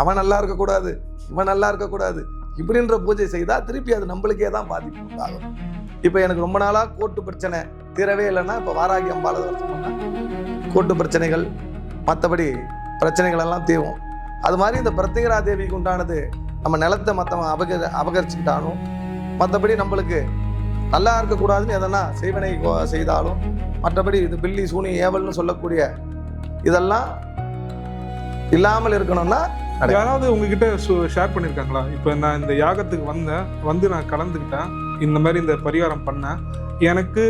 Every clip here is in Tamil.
அவன் நல்லா இருக்கக்கூடாது, இவன் நல்லா இருக்கக்கூடாது இப்படின்ற பூஜை செய்தால் திருப்பி அது நம்மளுக்கே தான் பாதிப்பு உண்டாகும். இப்போ எனக்கு ரொம்ப நாளாக கோர்ட்டு பிரச்சனை தீரவே இல்லைன்னா இப்போ வாராகி அம்பாள் சொன்னோம்னா கோர்ட்டு பிரச்சனைகள் மற்றபடி பிரச்சனைகள் எல்லாம் தீரும். அது மாதிரி இந்த பிரத்திங்கரா தேவிக்கு உண்டானது நம்ம நிலத்தை மற்றவன் அபகரிச்சுக்கிட்டாலும் மற்றபடி நம்மளுக்கு நல்லா இருக்கக்கூடாதுன்னு எதனா செய்வனை செய்தாலும் மற்றபடி இது பில்லி சூனி ஏவல்னு சொல்லக்கூடிய இதெல்லாம் இல்லாமல் இருக்கணும்னா யாராவது உங்ககிட்ட ஷேர் பண்ணியிருக்காங்களா? இப்போ நான் இந்த யாகத்துக்கு வந்து நான் கலந்துக்கிட்டேன், இந்த மாதிரி இந்த பரிகாரம் பண்ணேன், எனக்கு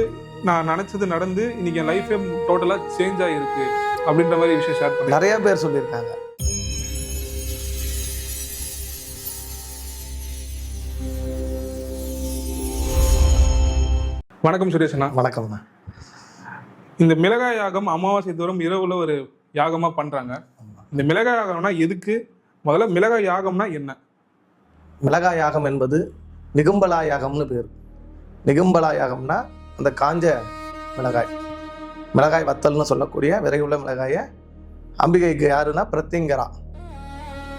நான் நினைச்சது நடந்து இன்னைக்கு என் லைஃபே டோட்டலாக சேஞ்ச் ஆகிருக்கு அப்படின்ற மாதிரி விஷயம் ஷேர் பண்ணி நிறைய பேர் சொல்லியிருக்காங்க. வணக்கம் சுரேஷனா. வணக்கம்ண்ணா. இந்த மிளகாய் யாகம் அமாவாசை தோறும் இரவுல ஒரு யாகமா பண்றாங்க. இந்த மிளகாய் யாகம்னா எதுக்கு? முதல்ல மிளகாய் யாகம்னா என்ன? மிளகாய் யாகம் என்பது நிகும்பலா யாகம்னு பேர். நிகும்பலா யாகம்னா அந்த காஞ்ச மிளகாய் வத்தல்னு சொல்லக்கூடிய விரைவுள்ள மிளகாயை அம்பிகைக்கு யாருன்னா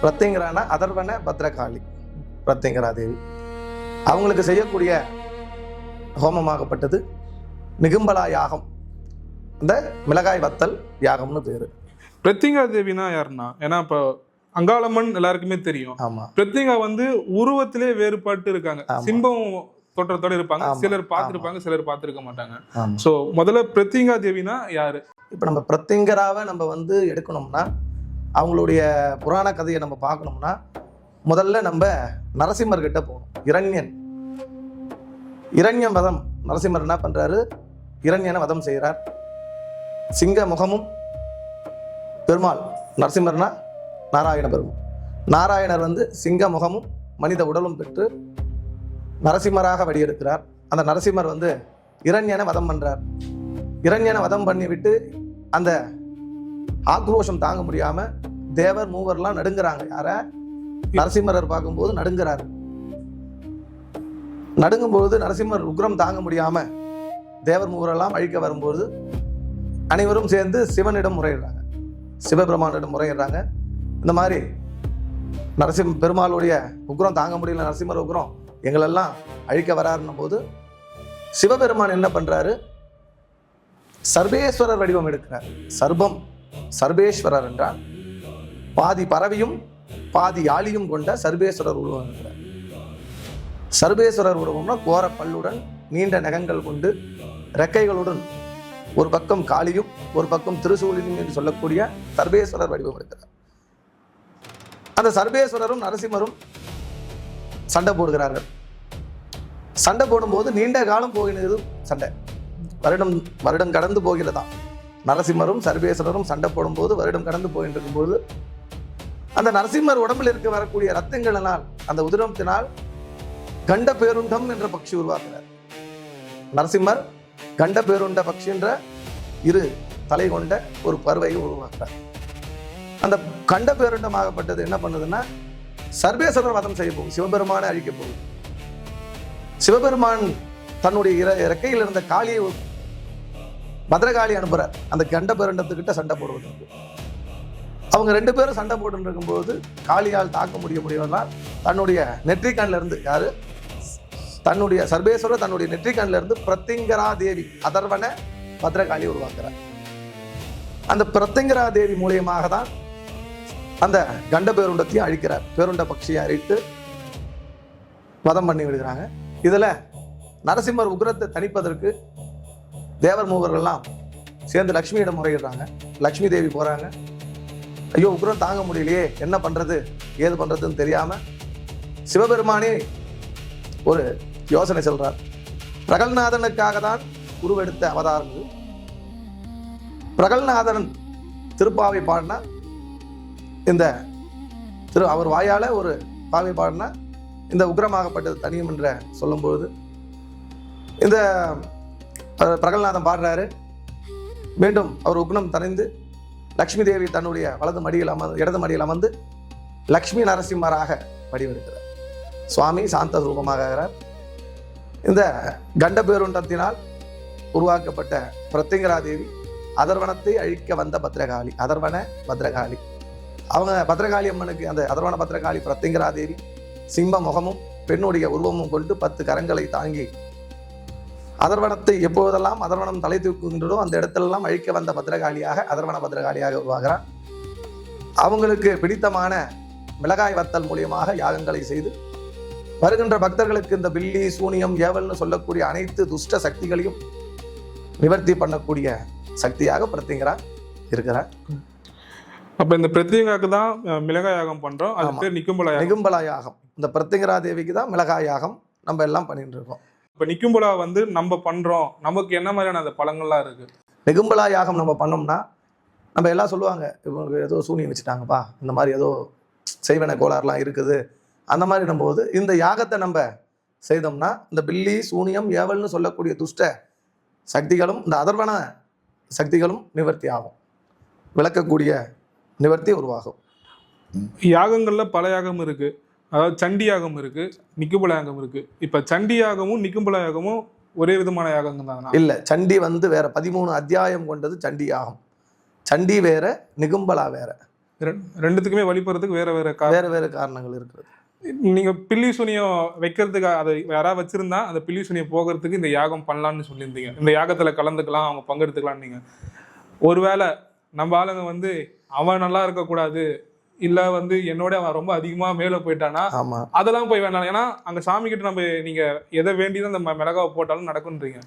பிரத்திங்கரானா அதர்வன பத்ரகாளி பிரத்திங்கரா தேவி. அவங்களுக்கு செய்யக்கூடிய ஹோமமாகப்பட்டது நிகும்பலா யாகம். இந்த மிளகாய் வத்தல் யாகம்னு பேரு. பிரத்திங்கரா தேவினா யாருன்னா, ஏன்னா இப்போ அங்காளம்மன் எல்லாருக்குமே தெரியும். ஆமா. பிரத்திங்கா உருவத்திலே வேறுபாட்டு இருக்காங்க. சிம்பம் தோற்றத்தோட இருப்பாங்க. சிலர் பார்த்திருப்பாங்க, சிலர் பார்த்திருக்க மாட்டாங்க. சோ முதல்ல பிரத்திங்கா தேவினா யாரு? இப்ப நம்ம பிரத்திங்கராவை நம்ம எடுக்கணும்னா அவங்களுடைய புராண கதையை நம்ம பார்க்கணும்னா முதல்ல நம்ம நரசிம்மர் கிட்ட போகணும். இரண்யம் வதம். நரசிம்மர் என்ன பண்றாரு? இரண்யனை வதம் செய்கிறார். சிங்க முகமும் பெருமாள். நரசிம்மர்னா நாராயண பெருமாள். நாராயணர் சிங்க முகமும் மனித உடலும் பெற்று நரசிம்மராக வடிவெடுக்கிறார். அந்த நரசிம்மர் இரண்யனை வதம் பண்றார். இரண்யனை வதம் பண்ணிவிட்டு அந்த ஆக்ரோஷம் தாங்க முடியாம தேவர் மூவர்லாம் நடுங்குறாங்க. யார? நரசிம்மரர் பார்க்கும்போது நடுங்குறாரு. நடுங்கும்போது நரசிம்மர் உக்ரம் தாங்க முடியாம தேவர் மூவரெல்லாம் அழிக்க வரும்போது அனைவரும் சேர்ந்து சிவனிடம் முறையிடுறாங்க, சிவபெருமானிடம் முறையிடுறாங்க. இந்த மாதிரி பெருமாளுடைய உக்ரம் தாங்க முடியல, நரசிம்மர் உக்ரம் எங்களெல்லாம் அழிக்க வராருன்னும் போது சிவபெருமான் என்ன பண்றாரு? சர்வேஸ்வரர் வடிவம் எடுக்கிறார். சர்வேஸ்வரர் என்றால் பாதி பறவையும் பாதி யாழியும் கொண்ட சர்வேஸ்வரர் உருவம் இருக்கிறார். சர்வேஸ்வரர் உருவம்னா கோர பல்லுடன் நீண்ட நகங்கள் கொண்டு ரெக்கைகளுடன் ஒரு பக்கம் காளியும் ஒரு பக்கம் திருசூலியும் என்று சொல்லக்கூடிய சர்வேஸ்வரர் வடிவம் எடுக்கிறார். அந்த சர்வேஸ்வரரும் நரசிம்மரும் சண்டை போடுகிறார்கள். சண்டை போடும்போது நீண்ட காலம் போகிறது சண்டை. வருடம் கடந்து போகிறதாம். நரசிம்மரும் சர்வேஸ்வரரும் சண்டை போடும்போது வருடம் கடந்து போயிட்டு இருக்கும்போது அந்த நரசிம்மர் உடம்பில் இருக்க வரக்கூடிய ரத்தங்களினால் அந்த உதிரத்தினால் கண்ட பேருண்டம் என்ற பட்சி உருவாக்குறார். நரசிம்மர் கண்ட பேருண்ட பட்சி என்ற இரு தலை கொண்ட ஒரு பறவையை உருவாக்குறார். அந்த கண்ட பேருண்டமாகப்பட்டது என்ன பண்ணுதுன்னா சர்வேஸ்வரர் வதம் செய்ய போகும், சிவபெருமானை அழிக்க போகுது. சிவபெருமான் தன்னுடைய இறக்கையில் இருந்த காளியை பத்ரகாளி அனுப்புறார் அந்த கண்ட பேருண்டத்துக்கிட்ட சண்டை போடுவதற்கு. அவங்க ரெண்டு பேரும் சண்டை போட்டு இருக்கும்போது காளியால் தாக்க முடியவதால் தன்னுடைய நெற்றிக்கண்ணில் இருந்து தன்னுடைய சர்வேஸ்வரர் தன்னுடைய நெற்றிக்கண்ணில் இருந்து பிரத்திங்கரா தேவி அதர்வன பத்ரகாளி உருவாக்குறார். அந்த பிரத்திங்கரா தேவி மூலியமாக தான் அந்த கண்ட பேருண்டத்தையும் அழிக்கிறார். பேருண்ட பட்சியை அழித்து வதம் பண்ணி விடுகிறாங்க. இதுல நரசிம்மர் உக்ரத்தை தணிப்பதற்கு தேவர் மூவர்கள்லாம் சேர்ந்து லக்ஷ்மியிடம் முறையிடுறாங்க. லக்ஷ்மி தேவி போறாங்க. ஐயோ உக்ரம் தாங்க முடியலையே, என்ன பண்றது ஏது பண்றதுன்னு தெரியாம சிவபெருமானே ஒரு யோசனை சொல்றார். பிரகல்நாதனுக்காக தான் உருவெடுத்த அவதாரம் இது. பிரகல்நாதன் திருப்பாவை பாடினா இந்த அவர் வாயால ஒரு பாவை பாடினா இந்த உக்ரமாகப்பட்டது தனியும் என்ற சொல்லும்போது இந்த பிரகல்நாதன் பாடுறாரு. மீண்டும் அவர் உக்ரம் தணிந்து லக்ஷ்மி தேவி தன்னுடைய இடது மடியில் அமர்ந்து லக்ஷ்மி நரசிம்மராக வடிவெடுக்கிறார். சுவாமி சாந்த ரூபமாகிறார். இந்த கண்ட பேருண்டத்தினால் உருவாக்கப்பட்ட பிரத்திங்கரா தேவி அதர்வனத்தை அழிக்க வந்த பத்ரகாளி, அதர்வன பத்ரகாளி. அவங்க பத்ரகாளி அம்மனுக்கு அந்த அதர்வன பத்ரகாளி பிரத்திங்கரா தேவி சிம்ம முகமும் பெண்ணுடைய உருவமும் கொண்டு 10 கரங்களை தாங்கி அதர்வனத்தை எப்போதெல்லாம் அதர்வனம் தலை தூக்குகின்றதோ அந்த இடத்திலெல்லாம் அழிக்க வந்த பத்ரகாளியாக அதர்வன பத்ரகாளியாக உருவாகிறார். அவங்களுக்கு பிடித்தமான மிளகாய் வத்தல் மூலியமாக யாகங்களை செய்து வருகின்ற பக்தர்களுக்கு இந்த பில்லி சூனியம் ஏவல்னு சொல்லக்கூடிய அனைத்து துஷ்ட சக்திகளையும் நிவர்த்தி பண்ணக்கூடிய சக்தியாக பிரத்திங்கரா இருக்கிறார். அப்ப இந்த பிரத்தியங்காக்கு தான் மிளகாய் யாகம் பண்றோம். அது பேர் நிக்கும்பலா யாகம். நிகும்பலா யாகம். இந்த பிரத்திங்கரா தேவிக்கு தான் மிளகாய் யாகம் நம்ம எல்லாம் பண்ணிட்டு இருக்கோம். இப்ப நிக்கும்பலா வந்து நம்ம பண்றோம், நமக்கு என்ன மாதிரியான அந்த பலங்கள்லாம் இருக்கு? நிகும்பலா யாகம் நம்ம பண்ணோம்னா நம்ம எல்லாம் சொல்லுவாங்க, இவங்க ஏதோ சூனியம் வச்சுட்டாங்கப்பா, இந்த மாதிரி ஏதோ செய்வன கோளாறுலாம் இருக்குது, அந்த மாதிரி போது இந்த யாகத்தை நம்ம செய்தோம்னா இந்த பில்லி சூனியம் ஏவல்னு சொல்லக்கூடிய துஷ்ட சக்திகளும் இந்த அதர்வன சக்திகளும் நிவர்த்தி ஆகும், விளக்கக்கூடிய நிவர்த்தி உருவாகும். யாகங்கள்ல பல யாகம் இருக்கு. அதாவது சண்டி யாகம் இருக்கு, நிக்கும்பல யாகம் இருக்கு. இப்ப சண்டி யாகமும் நிக்கும்பல யாகமும் ஒரே விதமான யாகங்கள் தான்? இல்ல, சண்டி வந்து வேற, 13 அத்தியாயம் கொண்டது சண்டி யாகம். சண்டி வேற, நிகும்பலா வேற. ரெண்டுத்துக்குமே வழிபடுறதுக்கு வேற வேற வேற காரணங்கள் இருக்குது. நீங்க பில்லி சூனியம் வைக்கிறதுக்கு அதை யாராவது வச்சிருந்தா அந்த பில்லி சூனியம் போகிறதுக்கு இந்த யாகம் பண்ணலாம்னு சொல்லியிருந்தீங்க. இந்த யாகத்துல கலந்துக்கலாம், அவங்க பங்கெடுத்துக்கலாம். நீங்க ஒருவேளை நம்ம ஆளுங்க வந்து அவன் நல்லா இருக்கக்கூடாது, இல்ல வந்து என்னோட அவன் ரொம்ப அதிகமா மேல போயிட்டானா அதெல்லாம் போய் வேண்டாம். ஏன்னா அங்க சாமி கிட்ட நம்ம நீங்க எதை வேண்டிதான் அந்த மிளகாவை போட்டாலும் நடக்கும்ன்றீங்க.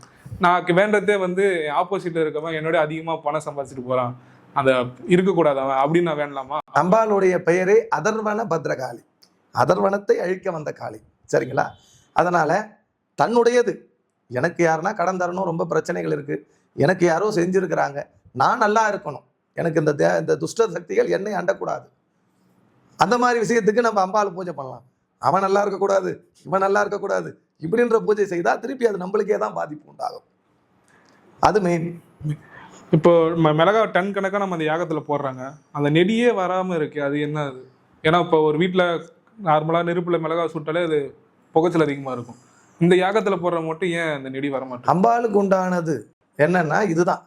நான் வேண்டதே வந்து ஆப்போசிட்ல இருக்கவன் என்னோட அதிகமா பணம் சம்பாதிச்சுட்டு போறான், அந்த இருக்கக்கூடாது அவன் அப்படின்னு நான் வேண்டலாமா? அம்பாளுடைய பெயரே அதர்வன பத்ரகாளி, அதர்வனத்தை அழிக்க வந்த காளி, சரிங்களா? அதனால தன்னுடையது எனக்கு யாருன்னா கடன் தரணும், ரொம்ப பிரச்சனைகள் இருக்கு, எனக்கு யாரோ செஞ்சிருக்கிறாங்க, நான் நல்லா இருக்கணும், எனக்கு இந்த துஷ்ட சக்திகள் என்னை அண்டக்கூடாது, அந்த மாதிரி விஷயத்துக்கு நம்ம அம்பாள் பூஜை பண்ணலாம். அவன் நல்லா இருக்கக்கூடாது, இவன் நல்லா இருக்கக்கூடாது, இப்படின்ற பூஜை செய்தால் திருப்பி அது நம்மளுக்கே தான் பாதிப்பு உண்டாகும். அது மெயின். இப்போ மிளகா டன் கணக்காக நம்ம அந்த யாகத்தில் போடுறாங்க, அந்த நெடியே வராமல் இருக்கு, அது என்ன அது? ஏன்னா இப்போ ஒரு வீட்டில் நார்மலாக நெருப்பில் மிளகா சுட்டாலே அது புகைச்சல் அதிகமாக இருக்கும். இந்த யாகத்தில் போடுற மட்டும் ஏன் அந்த நெடி வர மாட்டேன்? அம்பாளுக்கு உண்டானது என்னன்னா இதுதான்,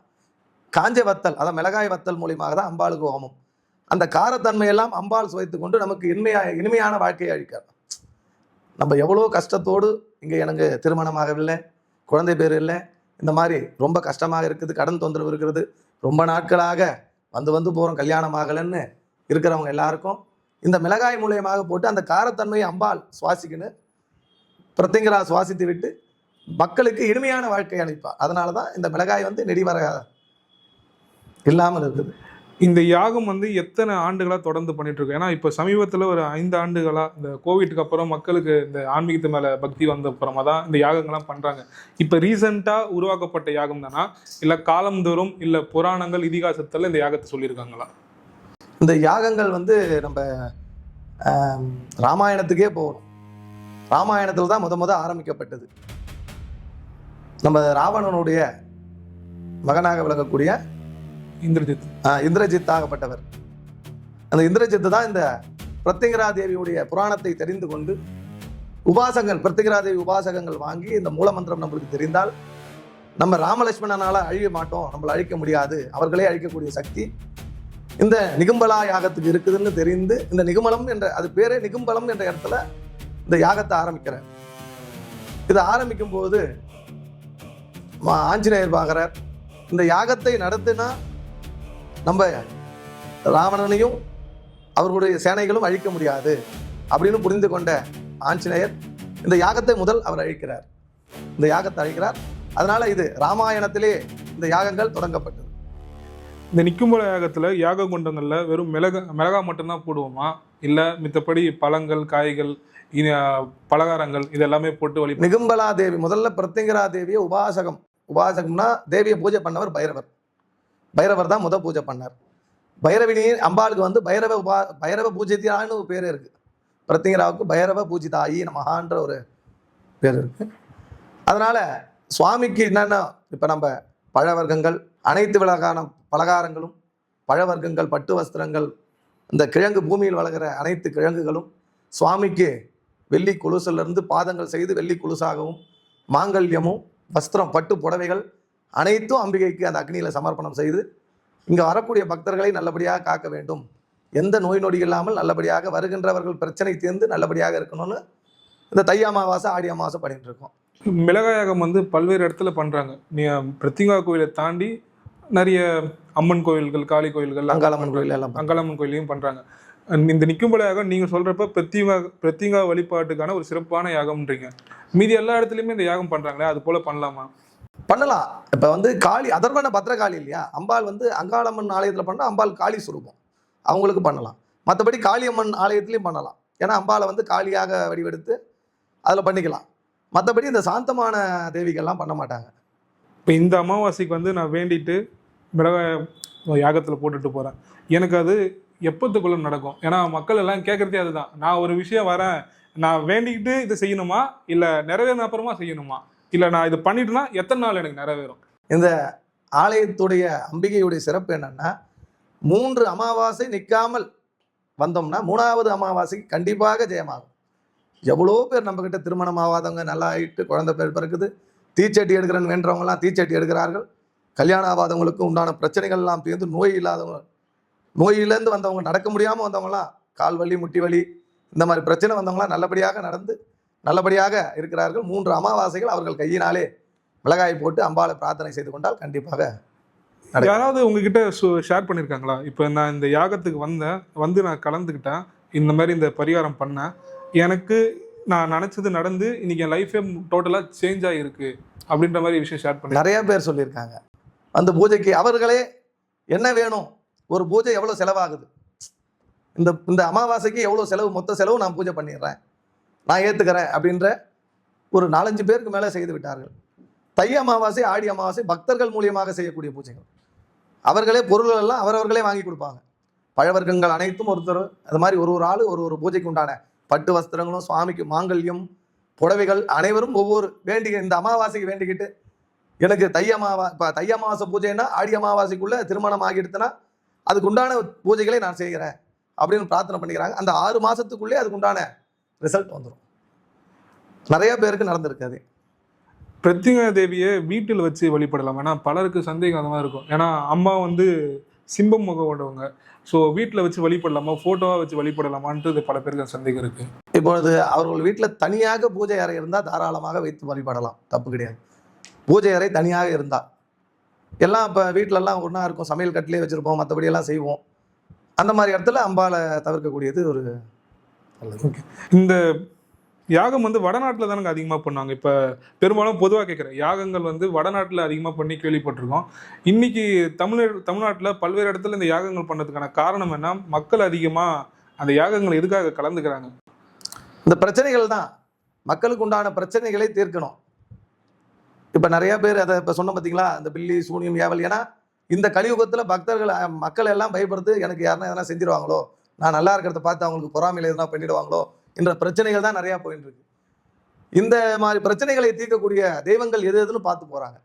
காஞ்ச வத்தல், அதான் மிளகாய் வத்தல் மூலியமாக தான் அம்பாளுக்கு ஹோமம். அந்த காரத்தன்மையெல்லாம் அம்பாள் சுவைத்து கொண்டு நமக்கு இனிமையான வாழ்க்கையை அழிக்கிறார். நம்ம எவ்வளோ கஷ்டத்தோடு இங்கே எனக்கு திருமணமாகவில்லை, குழந்தை பேர் இல்லை, இந்த மாதிரி ரொம்ப கஷ்டமாக இருக்குது, கடன் தொந்தரவு இருக்கிறது, ரொம்ப நாட்களாக வந்து போகிறோம், கல்யாணம் ஆகலைன்னு இருக்கிறவங்க எல்லாருக்கும் இந்த மிளகாய் மூலியமாக போட்டு அந்த காரத்தன்மையை அம்பாள் சுவாசிக்கணும், பிரத்திங்கரா சுவாசித்து விட்டு மக்களுக்கு இனிமையான வாழ்க்கை அளிப்பார். அதனால தான் இந்த மிளகாய் வந்து நெடி வர இல்லாமல் இருக்குது. இந்த யாகம் வந்து எத்தனை ஆண்டுகளாக தொடர்ந்து பண்ணிட்டு இருக்கோம்? ஏன்னா இப்போ சமீபத்தில் ஒரு 5 ஆண்டுகளாக இந்த கோவிட்டுக்கு அப்புறம் மக்களுக்கு இந்த ஆன்மீகத்து மேலே பக்தி வந்த அப்புறமா தான் இந்த யாகங்கள்லாம் பண்ணுறாங்க. இப்போ ரீசெண்டாக உருவாக்கப்பட்ட யாகம் தானா, இல்லை காலந்தோறும், இல்லை புராணங்கள் இதிகாசத்தில் இந்த யாகத்தை சொல்லியிருக்காங்களா? இந்த யாகங்கள் வந்து நம்ம ராமாயணத்துக்கே போகணும். ராமாயணத்தில் தான் முத ஆரம்பிக்கப்பட்டது. நம்ம ராவணனுடைய மகனாக விளங்கக்கூடிய இந்திரஜித் ஆகப்பட்டவர், அந்த இந்திரஜித் தான் இந்த பிரத்திங்கரா தேவியுடைய புராணத்தை தெரிந்து கொண்டு உபாசகங்கள், பிரத்திங்கரா தேவி உபாசகங்கள் வாங்கி இந்த மூலமந்திரம் நம்மளுக்கு தெரிந்தால் நம்ம ராமலட்சுமணனால அழிய மாட்டோம், நம்மளை அழிக்க முடியாது, அவர்களே அழிக்கக்கூடிய சக்தி இந்த நிகும்பலா யாகத்துக்கு இருக்குதுன்னு தெரிந்து இந்த நிகுமலம் என்ற, அது பேரே நிகும்பலம் என்ற இடத்துல இந்த யாகத்தை ஆரம்பிக்கிறார். இதை ஆரம்பிக்கும் போது ஆஞ்சநேயர் பார்க்கிறார், இந்த யாகத்தை நடத்தினா நம்ம ராவணனையும் அவர்களுடைய சேனைகளும் அழிக்க முடியாது அப்படின்னு புரிந்து கொண்ட ஆஞ்சநேயர் இந்த யாகத்தை அவர் அழிக்கிறார், இந்த யாகத்தை அழிக்கிறார். அதனால இது ராமாயணத்திலே இந்த யாகங்கள் தொடங்கப்பட்டது. இந்த நிக்கும்பல யாகத்துல யாக குண்டங்கள்ல வெறும் மிளகா மட்டும்தான் போடுவோமா, இல்ல மித்தபடி பழங்கள், காய்கள், பலகாரங்கள் இதெல்லாமே போட்டு வழி? நிகும்பலா தேவி முதல்ல பிரத்திங்கரா தேவியை உபாசகம்னா தேவியை பூஜை பண்ணவர் பைரவர் தான் பூஜை பண்ணார். பைரவினி அம்பாளுக்கு வந்து பைரவ பூஜிதான்னு ஒரு பேர் இருக்கு, பிரத்திங்கராவுக்கு பைரவ பூஜிதாயி நமகான்ற ஒரு பேர் இருக்கு. அதனால சுவாமிக்கு என்னென்ன, இப்போ நம்ம பழ வர்க்கங்கள், அனைத்து விலகான பலகாரங்களும், பழ வர்க்கங்கள், பட்டு வஸ்திரங்கள், இந்த கிழங்கு பூமியில் வளர்கிற அனைத்து கிழங்குகளும், சுவாமிக்கு வெள்ளி கொலுசிலிருந்து பாதங்கள் செய்து வெள்ளி கொலுசாகவும், மாங்கல்யமும், வஸ்திரம், பட்டு புடவைகள் அனைத்தும் அம்பிகைக்கு அந்த அக்னியில் சமர்ப்பணம் செய்து இங்கே வரக்கூடிய பக்தர்களை நல்லபடியாக காக்க வேண்டும் எந்த நோய் நொடி இல்லாமல் நல்லபடியாக வருகின்றவர்கள் பிரச்சனை தீர்ந்து நல்லபடியாக இருக்கணும்னு இந்த தை அமாவாசை ஆடி அமாவாசை பண்ணிட்டு இருக்கோம். மிளகாய் யாகம் வந்து பல்வேறு இடத்துல பண்றாங்க. நீ பிரத்திங்கா கோயிலை தாண்டி நிறைய அம்மன் கோயில்கள், காளி கோயில்கள், அங்காளம்மன் கோயில் எல்லாம் அங்காளம்மன் கோயிலையும் பண்றாங்க. இந்த நிக்கும்பல யாகம் நீங்க சொல்றப்ப பிரத்திங்கா வழிபாட்டுக்கான ஒரு சிறப்பான யாகம்ன்றீங்க. மீதி எல்லா இடத்துலயுமே இந்த யாகம் பண்றாங்களே, அது போல பண்ணலாமா? பண்ணலாம். இப்போ வந்து காளி அதர்வன பத்திரகாளி இல்லையா, அம்பாள் வந்து அங்காளம்மன் ஆலயத்தில் பண்ணால் அம்பாள் காளி சுரூபம், அவங்களுக்கு பண்ணலாம். மற்றபடி காளியம்மன் ஆலயத்துலையும் பண்ணலாம். ஏன்னா அம்பாளை வந்து காளியாக வடிவெடுத்து அதில் பண்ணிக்கலாம். மற்றபடி இந்த சாந்தமான தேவிகள்லாம் பண்ண மாட்டாங்க. இப்போ இந்த அமாவாசைக்கு வந்து நான் வேண்டிட்டு மிளகாய் யாகத்தில் போட்டுட்டு போகிறேன், எனக்கு அது எப்போத்துக்குள்ள நடக்கும்? ஏன்னா மக்கள் எல்லாம் கேட்குறதே அதுதான். நான் ஒரு விஷயம் வரேன், நான் வேண்டிக்கிட்டு இதை செய்யணுமா, இல்லை நிறைவேறின அப்புறமா செய்யணுமா, இல்லை நான் இது பண்ணிட்டுனா எத்தனை நாள் எனக்கு நிறைவேறும்? இந்த ஆலயத்துடைய அம்பிகையுடைய சிறப்பு என்னன்னா, 3 அமாவாசை நிற்காமல் வந்தோம்னா 3வது அமாவாசைக்கு கண்டிப்பாக ஜெயமாகும். எவ்வளோ பேர் நம்மக்கிட்ட திருமணம் ஆகாதவங்க நல்லா ஆகிட்டு குழந்தை பேர் பிறகுது, தீச்சட்டி எடுக்கிறேன்னு வேண்டவங்கலாம் தீச்சட்டி எடுக்கிறார்கள். கல்யாணம் ஆகாதவங்களுக்கு உண்டான பிரச்சனைகள் எல்லாம் தீர்ந்து, நோய் இல்லாதவங்க, நோயிலேருந்து வந்தவங்க, நடக்க முடியாமல் வந்தவங்களாம், கால் வலி முட்டி வலி இந்த மாதிரி பிரச்சனை வந்தவங்களாம் நல்லபடியாக நடந்து நல்லபடியாக இருக்கிறார்கள். 3 அமாவாசைகள் அவர்கள் கையினாலே மிளகாய் போட்டு அம்பாளை பிரார்த்தனை செய்து கொண்டால் கண்டிப்பாக நடக்கும். யாராவது உங்ககிட்ட ஷேர் பண்ணியிருக்காங்களா? இப்போ நான் இந்த யாகத்துக்கு வந்து நான் கலந்துக்கிட்டேன், இந்த மாதிரி இந்த பரிகாரம் பண்ணேன், எனக்கு நான் நினச்சது நடந்து இன்னைக்கு என் லைஃபே டோட்டலாக சேஞ்ச் ஆகிருக்கு அப்படின்ற மாதிரி விஷயம் ஷேர் பண்ணி நிறைய பேர் சொல்லியிருக்காங்க. அந்த பூஜைக்கு அவர்களே என்ன வேணும், ஒரு பூஜை எவ்வளோ செலவாகுது, இந்த அமாவாசைக்கு எவ்வளோ செலவு, மொத்த செலவு நான் பூஜை பண்ணிடுறேன், நான் ஏற்றுக்கிறேன் அப்படின்ற ஒரு 4-5 பேருக்கு மேலே செய்து விட்டார்கள். தை அமாவாசை ஆடி அமாவாசை பக்தர்கள் மூலியமாக செய்யக்கூடிய பூஜைகள். அவர்களே பொருள்கள் எல்லாம் அவரவர்களே வாங்கி கொடுப்பாங்க. பழவர்க்கங்கள் அனைத்தும் ஒருத்தர், அது மாதிரி ஒரு ஆள் ஒரு பூஜைக்கு உண்டான பட்டு வஸ்திரங்களும், சுவாமிக்கு மாங்கல்யம், புடவைகள், அனைவரும் ஒவ்வொரு இந்த அமாவாசைக்கு வேண்டிக்கிட்டு, எனக்கு தை அமாவாசை பூஜைன்னா ஆடி அமாவாசைக்குள்ள திருமணம் ஆகிடுத்துனா அதுக்கு உண்டான பூஜைகளை நான் செய்கிறேன் அப்படின்னு பிரார்த்தனை பண்ணிக்கிறாங்க. அந்த 6 மாசத்துக்குள்ளே அதுக்கு உண்டான ரிசல்ட் வந்துடும். நிறைய பேருக்கு நடந்திருக்காது. பிரத்திங்கா தேவியை வீட்டில் வச்சு வழிபடலாம். ஏன்னா பலருக்கு சந்தேகம் அந்த மாதிரி இருக்கும். ஏன்னா அம்மா வந்து சிம்பம் முகம் கொண்டவங்க, ஸோ வீட்டில் வச்சு வழிபடலாமா, ஃபோட்டோவாக வச்சு வழிபடலாமான்றது பல பேருக்கு சந்தேகம் இருக்குது. இப்பொழுது அவர்கள் வீட்டில் தனியாக பூஜை அறை இருந்தால் தாராளமாக வைத்து வழிபடலாம், தப்பு கிடையாது. பூஜை அறை தனியாக இருந்தால் எல்லாம் இப்போ வீட்டிலலாம் ஒன்றா இருக்கும், சமையல் கட்டிலே வச்சுருப்போம், மற்றபடியெல்லாம் செய்வோம். அந்த மாதிரி இடத்துல அம்பாலை தவிர்க்கக்கூடியது ஒரு நல்லது. இந்த யாகம் வந்து வடநாட்டில் தானங்க அதிகமாக பண்ணுவாங்க. இப்போ பெரும்பாலும் பொதுவாக கேட்குறேன், யாகங்கள் வந்து வடநாட்டில் அதிகமாக பண்ணி கேள்விப்பட்டிருக்கோம். இன்னைக்கு தமிழ்நாட்டில் பல்வேறு இடத்துல இந்த யாகங்கள் பண்ணுறதுக்கான காரணம் என்ன? மக்கள் அதிகமாக அந்த யாகங்கள் எதுக்காக கலந்துக்கிறாங்க? இந்த பிரச்சனைகள் தான், மக்களுக்கு உண்டான பிரச்சனைகளை தீர்க்கணும். இப்போ நிறைய பேர் அதை இப்போ சொன்ன பார்த்தீங்களா, இந்த பில்லி சூனியம் ஏவல். ஏன்னா இந்த கலியுகத்தில் மக்கள் எல்லாம் பயப்படுறது, எனக்கு யாருன்னா எதனா செஞ்சிருவாங்களோ, நான் நல்லா இருக்கிறத பார்த்து அவங்களுக்கு பொறாமையில் எதனா பண்ணிடுவாங்களோ என்ற பிரச்சனைகள் தான் நிறையா போயிட்டு இருக்கு. இந்த மாதிரி பிரச்சனைகளை தீர்க்கக்கூடிய தெய்வங்கள் எது எதுன்னு பார்த்து போகிறாங்க.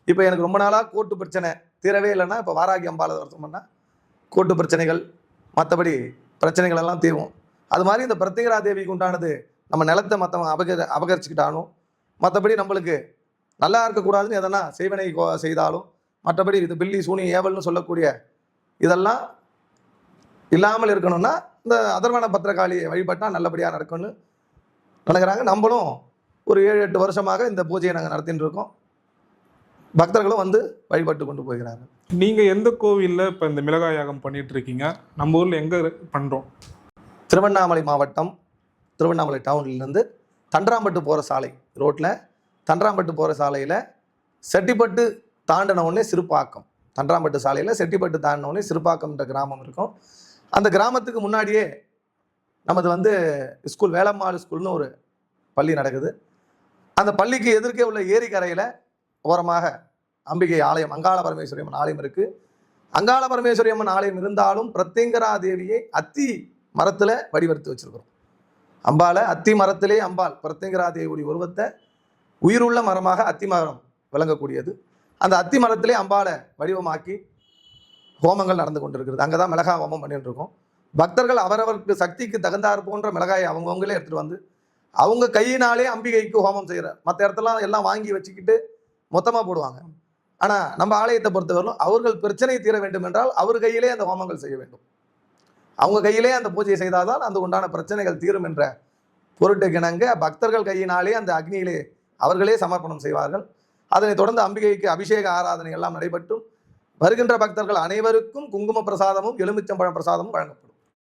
இப்போ எனக்கு ரொம்ப நாளாக கோர்ட்டு பிரச்சனை தீரவே இல்லைன்னா இப்போ வாராகி அம்பாலை தரிசனம் பண்ணால் கோர்ட்டு பிரச்சனைகள், மற்றபடி பிரச்சனைகள் எல்லாம் தீர்வும். அது மாதிரி இந்த பிரத்திங்கரா தேவிக்கு உண்டானது, நம்ம நிலத்தை மற்றவங்க அபகரிச்சுக்கிட்டாலும், மற்றபடி நம்மளுக்கு நல்லா இருக்கக்கூடாதுன்னு எதனா செய்வனை செய்தாலும், மற்றபடி இது பில்லி சூனி ஏவல்னு சொல்லக்கூடிய இதெல்லாம் இல்லாமல் இருக்கணும்னா இந்த அதர்வன பத்திரகாளியை வழிபட்டால் நல்லபடியாக நடக்கும்னு நினைக்கிறாங்க. நம்மளும் ஒரு 7-8 வருஷமாக இந்த பூஜையை நாங்கள் நடத்திட்டு இருக்கோம். பக்தர்களும் வந்து வழிபட்டு கொண்டு போகிறாங்க. நீங்கள் எந்த கோவிலில் இப்போ இந்த மிளகாய் யாகம் பண்ணிட்டு இருக்கீங்க? நம்ம ஊரில் எங்கே பண்ணுறோம்? திருவண்ணாமலை மாவட்டம், திருவண்ணாமலை டவுன்லேருந்து தண்டராம்பட்டு போகிற சாலை ரோட்டில், தண்டராம்பட்டு போகிற சாலையில் செட்டிப்பட்டு தாண்டின உடனே சிறுபாக்கம், தண்டராம்பட்டு சாலையில் செட்டிப்பட்டு தாண்டின உடனே சிறுபாக்கம்ன்ற கிராமம் இருக்கும். அந்த கிராமத்துக்கு முன்னாடியே நமது வந்து ஸ்கூல், வேலம்மாள் ஸ்கூல்னு ஒரு பள்ளி நடக்குது. அந்த பள்ளிக்கு எதிர்க்கே உள்ள ஏரிக்கரையில் ஓரமாக அம்பிகை ஆலயம், அங்காள பரமேஸ்வரி அம்மன் ஆலயம் இருக்குது. அங்காள பரமேஸ்வரி அம்மன் ஆலயம் இருந்தாலும் பிரத்திங்கரா தேவியை அத்தி மரத்தில் வடிவெடுத்து வச்சுருக்கிறோம். அம்பாலை அத்தி மரத்திலே அம்பாள் பிரத்திங்கரா தேவியுடைய உருவத்தை உயிருள்ள மரமாக அத்தி மரம் விளங்கக்கூடியது. அந்த அத்தி மரத்திலே அம்பாலை வடிவமாக்கி ஹோமங்கள் நடந்து கொண்டிருக்கிறது. அங்கே தான் மிளகாய் ஹோமம் பண்ணிட்டு இருக்கோம். பக்தர்கள் அவரவருக்கு சக்திக்கு தகுந்தார் போன்ற மிளகாயை அவங்கவுங்களே எடுத்துகிட்டு வந்து அவங்க கையினாலே அம்பிகைக்கு ஹோமம் செய்கிற, மற்ற இடத்துலாம் எல்லாம் வாங்கி வச்சுக்கிட்டு மொத்தமாக போடுவாங்க. ஆனால் நம்ம ஆலயத்தை பொறுத்தவரையிலும் அவர்கள் பிரச்சனை தீர வேண்டும் என்றால் அவர் கையிலே அந்த ஹோமங்கள் செய்ய வேண்டும். அவங்க கையிலே அந்த பூஜையை செய்தால்தான் அந்த உண்டான பிரச்சனைகள் தீரும் என்ற பொருட்டுக்கிணங்க பக்தர்கள் கையினாலே அந்த அக்னியிலே அவர்களே சமர்ப்பணம் செய்வார்கள். அதனைத் தொடர்ந்து அம்பிகைக்கு அபிஷேக ஆராதனை எல்லாம் நடைபெற்றும் வருகின்ற பக்தர்கள் அனைவருக்கும் குங்கும பிரசாதமும் எலுமிச்சம்பழம் பிரசாதமும் வழங்கப்படும்.